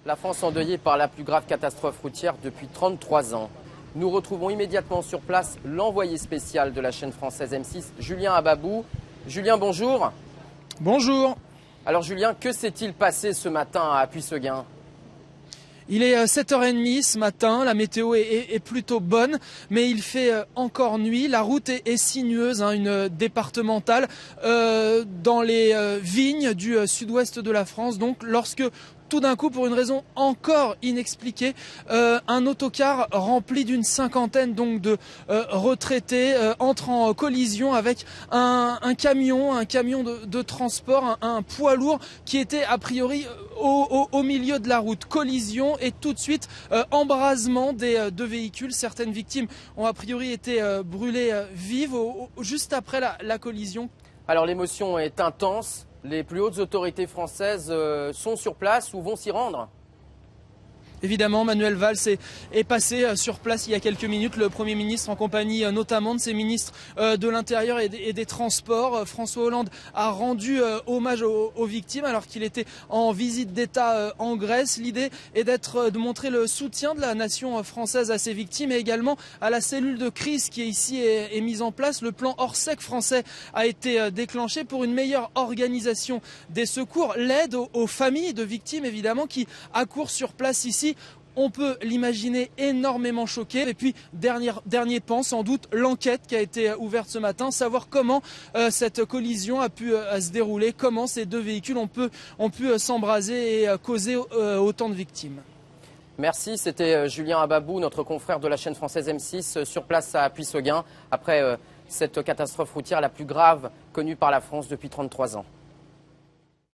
La France endeuillée par la plus grave catastrophe routière depuis 33 ans. Nous retrouvons immédiatement sur place l'envoyé spécial de la chaîne française M6, Julien Ababou. Julien, bonjour. Bonjour. Alors Julien, que s'est-il passé ce matin à Puisseguin ? Il est 7h30 ce matin, la météo est plutôt bonne, mais il fait encore nuit. La route est sinueuse, une départementale dans les vignes du sud-ouest de la France. Donc lorsque tout d'un coup, pour une raison encore inexpliquée, un autocar rempli d'une cinquantaine donc de retraités entre en collision avec un camion de transport, un poids lourd qui était a priori au milieu de la route. Collision et tout de suite embrasement des deux véhicules. Certaines victimes ont a priori été brûlées vives juste après la collision. Alors l'émotion est intense. Les plus hautes autorités françaises sont sur place ou vont s'y rendre ? Évidemment, Manuel Valls est passé sur place il y a quelques minutes. Le Premier ministre, en compagnie notamment de ses ministres de l'Intérieur et des Transports. François Hollande a rendu hommage aux victimes alors qu'il était en visite d'État en Grèce. L'idée est de montrer le soutien de la nation française à ces victimes et également à la cellule de crise qui est ici est mise en place. Le plan Orsec français a été déclenché pour une meilleure organisation des secours. L'aide aux familles de victimes, évidemment, qui accourent sur place ici. On peut l'imaginer énormément choqué. Et puis, dernier pan, sans doute, l'enquête qui a été ouverte ce matin, savoir comment cette collision a pu se dérouler, comment ces deux véhicules ont pu s'embraser et causer autant de victimes. Merci, c'était Julien Ababou, notre confrère de la chaîne française M6, sur place à Puisseguin, après cette catastrophe routière la plus grave connue par la France depuis 33 ans.